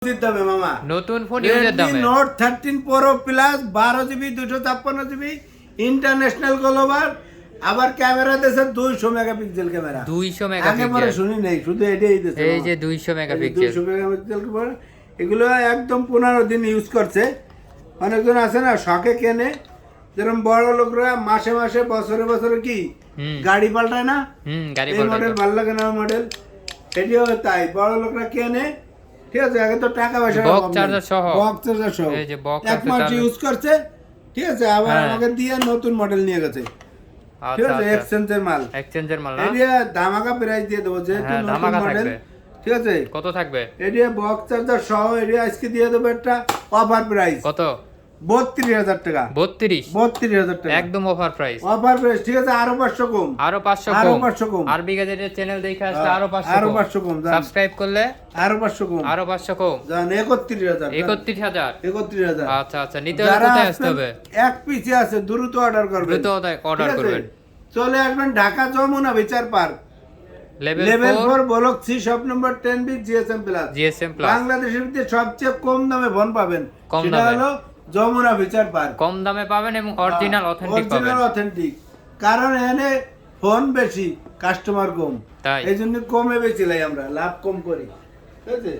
দামে মামা নতুন ফোন ইউজের দামে note 13 pro plus 12 GB 256 GB international global আবার ক্যামেরা দেশে 200 মেগাপিক্সেল ক্যামেরা 200 মেগাপিক্সেল একেবারে শুনি নাই শুধু এটাই দেশে এই যে 200 মেগাপিক্সেল 200 মেগাপিক্সেল ক্যামেরা এগুলো একদম 15 দিন ইউজ করছে অনেকজন আছে না শখে কেনে যেরকম বড় লোকরা মাসে মাসে বছরে বছরে কি গাড়ি পাল্টায় না গাড়ি পাল্টায় মডেল ভালো লাগে না মডেল এটিও তাই বড় লোকরা কেনে ঠিক আছে আগে তো টাকা পয়সা বক্স চার্জার সহ এই যে বক্স এক মাস ইউজ করছে ঠিক আছে আবার আমাকে দিয়ে নতুন মডেল নিয়ে গেছে ঠিক আছে এক্সচেঞ্জের মাল না এটা ধামাকা প্রাইস দিয়ে দেবো যেহেতু নতুন মডেল ঠিক আছে কত থাকবে এটা বক্স চার্জার সহ এটা আজকে দিয়ে দেবো একটা অফার প্রাইস কত 32,000 টাকা 32,000 টাকা একদম অফার প্রাইস ঠিক আছে আরো 500 কম আরো 500 কম আর বিগাজেটের চ্যানেল দেখে আসলে আরো 500 কম সাবস্ক্রাইব করলে আরো 500 কম জান 31,000 আচ্ছা নিতে হলে কোথায় আসতে হবে এক পিসে আছে দ্রুত অর্ডার করবেন চলে আসবেন ঢাকা যমুনা বিচার park level 4 block 3 shop number 10 B GSM plus বাংলাদেশের ভিতরে সবচেয়ে কম দামে ফোন পাবেন সেটা হলো যমুনা বিচার পার্ক কম দামে পাবেন এবং অরিজিনাল অথেন্টিক কারণ এনে ফোন বেশি কাস্টমার কম তাই এইজন্য কমে বেশি লাই আমরা লাভ কম করি ঠিক আছে